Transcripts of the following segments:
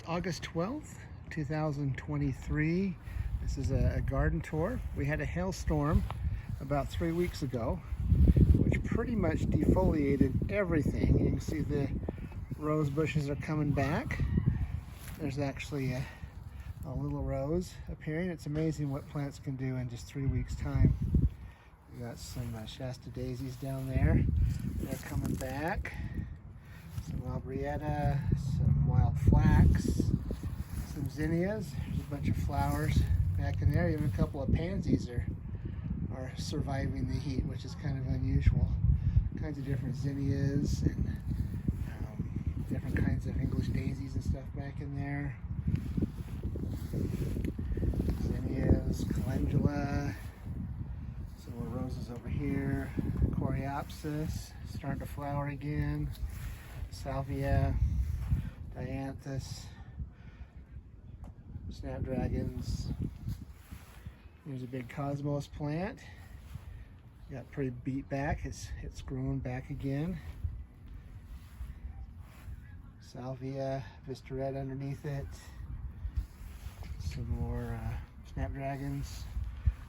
August 12th, 2023. This is a garden tour. We had a hailstorm about 3 weeks ago, which pretty much defoliated everything. You can see the rose bushes are coming back. There's actually a little rose appearing. It's amazing what plants can do in just 3 weeks' time. We got some Shasta daisies down there. They're coming back. Some albrietta, some wild flax, some zinnias. There's a bunch of flowers back in there. Even a couple of pansies are surviving the heat, which is kind of unusual. Kinds of different zinnias and different kinds of English daisies and stuff back in there. Zinnias, calendula, some more roses over here. Coreopsis starting to flower again. Salvia, dianthus, snapdragons. Here's a big cosmos plant. Got pretty beat back. It's growing back again. Salvia, vistaretta underneath it. Some more snapdragons,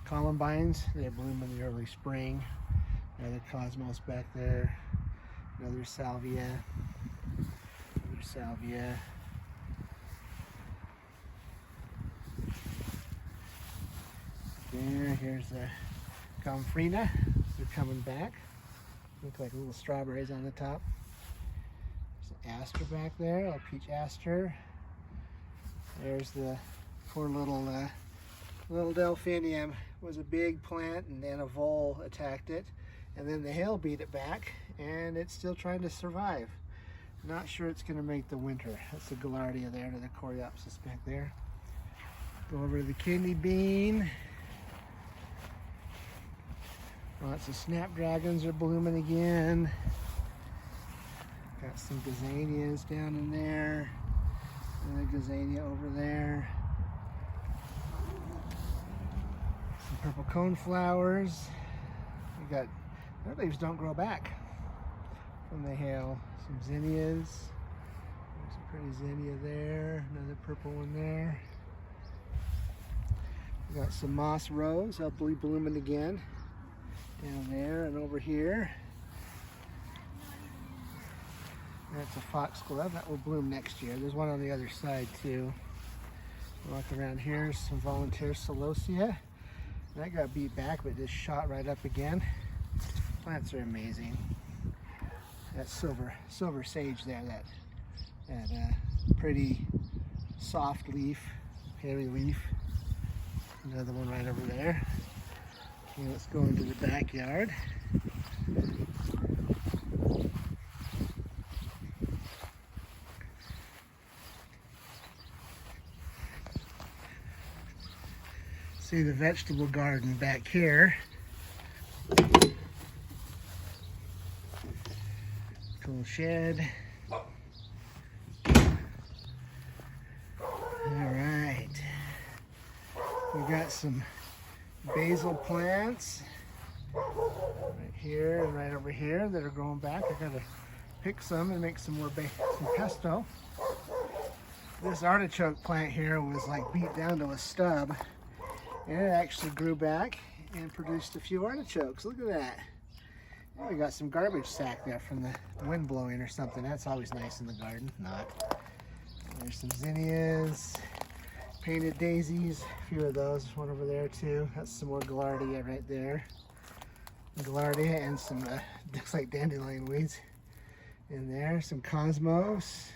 columbines. They bloom in the early spring. Another cosmos back there. Another salvia. Another salvia. Here's the gomphrena. They're coming back. Look like little strawberries on the top. There's an aster back there, a peach aster. There's the poor little delphinium. It was a big plant and then a vole attacked it. And then the hail beat it back, and it's still trying to survive. Not sure it's going to make the winter. That's the Gaillardia there, to the Coreopsis back there. Go over to the kidney bean. Lots of snapdragons are blooming again. Got some gazanias down in there. Another gazania over there. Some purple cone flowers. We got, their leaves don't grow back from the hail. Some zinnias. There's a pretty zinnia there. Another purple one there. We got some moss rose, hopefully blooming again. Down there and over here. That's a foxglove. That will bloom next year. There's one on the other side too. Walk around here, some volunteer celosia. That got beat back, but just shot right up again. Plants are amazing. That silver sage there, that pretty soft leaf, hairy leaf. Another one right over there. Okay, let's go into the backyard. See the vegetable garden back here. Tool shed. All right. We got some basil plants right here and right over here that are growing back. I gotta pick some and make some more some pesto. This artichoke plant here was like beat down to a stub, and it actually grew back and produced a few artichokes. Look at that. And we got some garbage sack there from the wind blowing or something. That's always nice in the garden. Not. There's some zinnias, painted daisies, a few of those. There's one over there too. That's some more Gaillardia right there. Gaillardia and some looks like dandelion weeds in there. Some cosmos.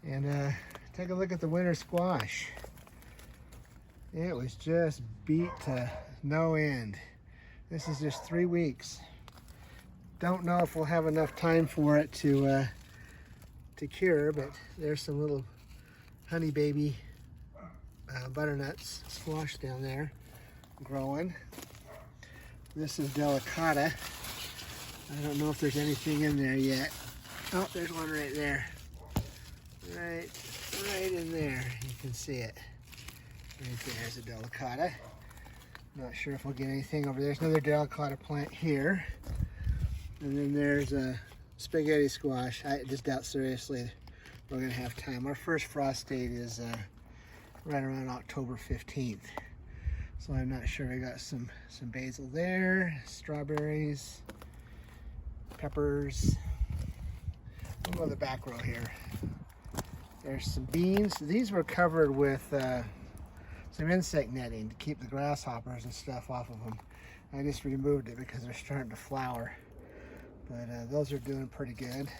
And take a look at the winter squash. It was just beat to no end. This is just 3 weeks. Don't know if we'll have enough time for it to cure, but there's some little honey baby butternuts squash down there growing. This is delicata. I don't know if there's anything in there yet. Oh, there's one right there. Right in there. You can see it. Right there's a delicata. Not sure if we'll get anything over there. There's another delicata plant here. And then there's a spaghetti squash. I just doubt seriously we're gonna have time. Our first frost date is right around October 15th. So I'm not sure. I got some basil there, strawberries, peppers. We'll go to the back row here. There's some beans. These were covered with some insect netting to keep the grasshoppers and stuff off of them. I just removed it because they're starting to flower. But those are doing pretty good.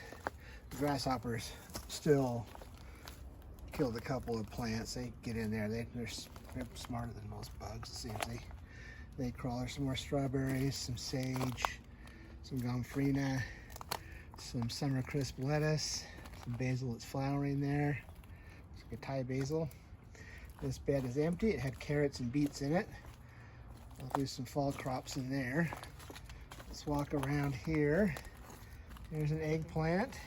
The grasshoppers still killed a couple of plants. They get in there. They're smarter than most bugs, it seems. They crawl. There's some more strawberries, some sage, some gomphrena, some summer crisp lettuce, some basil that's flowering there. It's like a Thai basil. This bed is empty. It had carrots and beets in it. I'll do some fall crops in there. Let's walk around here. There's an eggplant.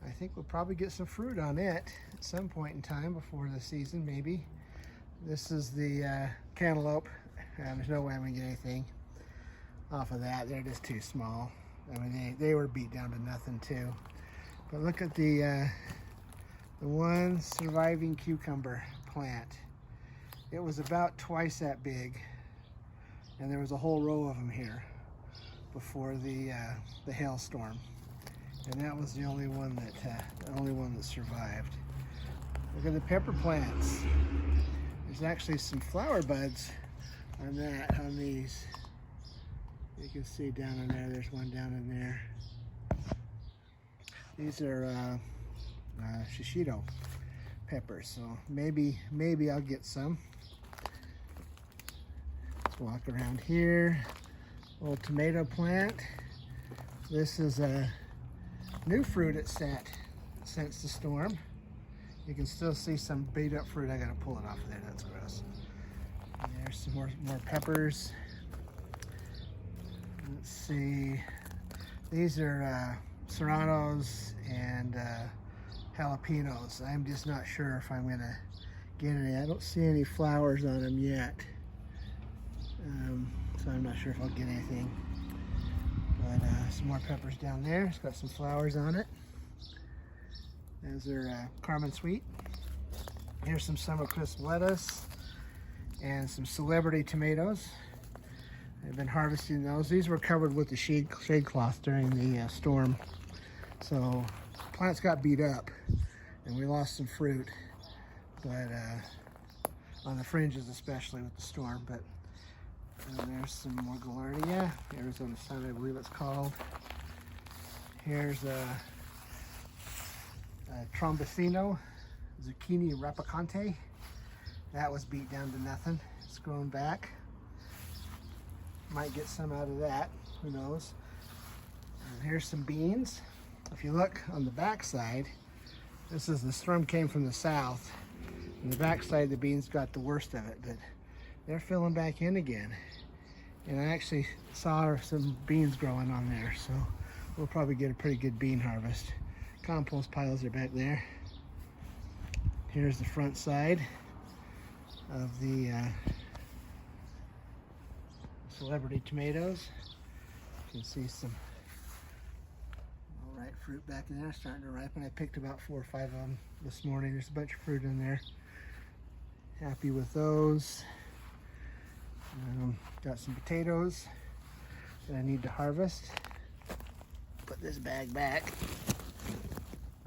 I think we'll probably get some fruit on it at some point in time before the season, maybe. This is the cantaloupe. There's no way I'm gonna get anything off of that. They're just too small. I mean, they were beat down to nothing too. But look at the one surviving cucumber plant. It was about twice that big, and there was a whole row of them here before the hailstorm, and that was the only one that survived. Look at the pepper plants. There's actually some flower buds on these. You can see down in there. There's one down in there. These are shishito peppers, so maybe I'll get some. Let's walk around here. Old tomato plant. This is a new fruit it's sat since the storm. You can still see some beat up fruit. I gotta pull it off of there. That's gross. And there's some more peppers. Let's see. These are serranos and jalapenos. I'm just not sure if I'm gonna get any. I don't see any flowers on them yet. So I'm not sure if I'll get anything. But some more peppers down there. It's got some flowers on it. Those are Carmen Sweet. Here's some summer crisp lettuce and some celebrity tomatoes. I've been harvesting those. These were covered with the shade cloth during the storm. So plants got beat up and we lost some fruit, but on the fringes especially with the storm. But there's some more Gaillardia, Arizona Sun, I believe it's called. Here's a Trombosino Zucchini Rapicante. That was beat down to nothing. It's grown back. Might get some out of that, who knows. And here's some beans. If you look on the back side, the storm came from the south. On the back side, the beans got the worst of it, but they're filling back in again. And I actually saw some beans growing on there, so we'll probably get a pretty good bean harvest. Compost piles are back there. Here's the front side of the celebrity tomatoes. You can see some all right fruit back in there starting to ripen. I picked about 4 or 5 of them this morning. There's a bunch of fruit in there. Happy with those. Got some potatoes that I need to harvest. Put this bag back.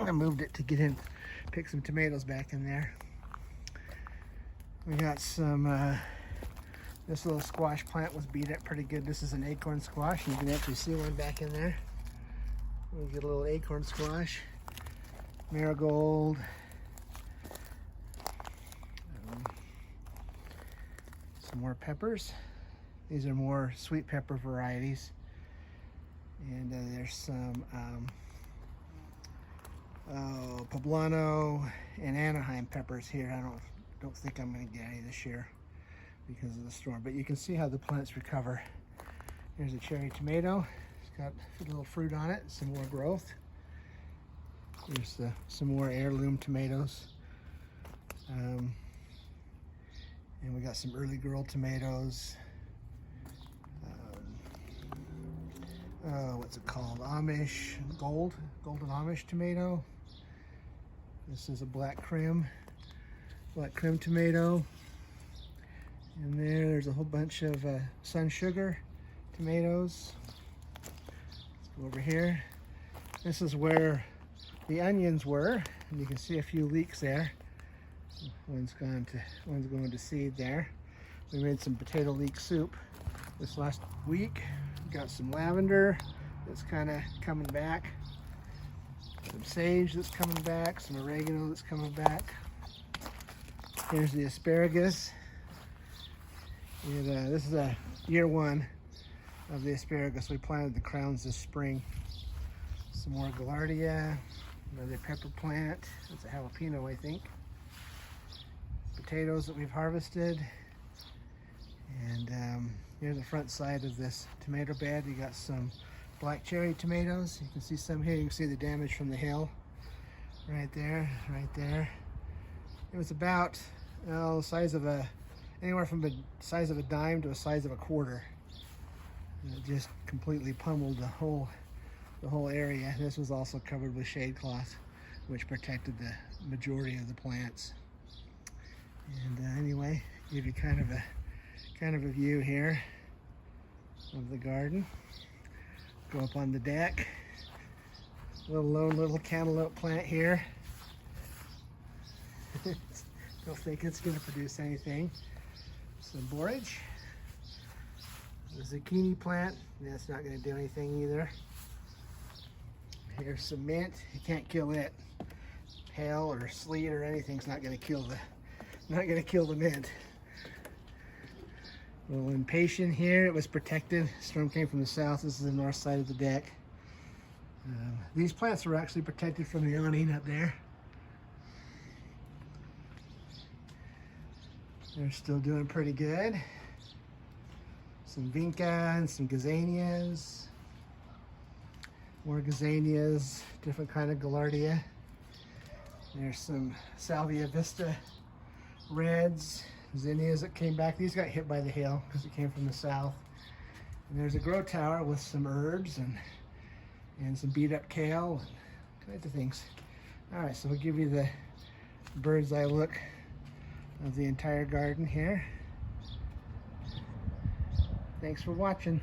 I moved it to get in, pick some tomatoes back in there. We got some, this little squash plant was beat up pretty good. This is an acorn squash. You can actually see one back in there. We get a little acorn squash. Marigold. Some more peppers. These are more sweet pepper varieties. And there's some poblano and Anaheim peppers here. I don't think I'm going to get any this year because of the storm. But you can see how the plants recover. Here's a cherry tomato. It's got a little fruit on it. Some more growth. Here's some more heirloom tomatoes. And we got some early girl tomatoes. What's it called? Golden Amish tomato. This is a black crim tomato. And there's a whole bunch of sun sugar tomatoes. Let's go over here. This is where the onions were, and you can see a few leeks there. One's going to seed there. We made some potato leek soup this last week. Got some lavender that's kind of coming back, some sage that's coming back, some oregano that's coming back. Here's the asparagus. And, this is year 1 of the asparagus. We planted the crowns this spring. Some more gaillardia, another pepper plant. It's a jalapeno, I think. Potatoes that we've harvested. And here's the front side of this tomato bed. You got some black cherry tomatoes. You can see some here. You can see the damage from the hail. Right there, right there. It was about the size of anywhere from the size of a dime to the size of a quarter. And it just completely pummeled the whole area. This was also covered with shade cloth, which protected the majority of the plants. And anyway, give you kind of a view here of the garden. Go up on the deck. Lone little cantaloupe plant here. Don't think it's going to produce anything. Some borage. The zucchini plant. That's not going to do anything either. Here's some mint. You can't kill it. Hail or sleet or anything's not going to kill the mint. A little impatient here. It was protected. Storm came from the south. This is the north side of the deck. These plants were actually protected from the awning up there. They're still doing pretty good. Some vinca and some gazanias. More gazanias, different kind of gaillardia. There's some salvia vista reds, zinnias that came back. These got hit by the hail because it came from the south. And there's a grow tower with some herbs and some beat up kale and kinds of things. All right, so we'll give you the bird's eye look of the entire garden here. Thanks for watching.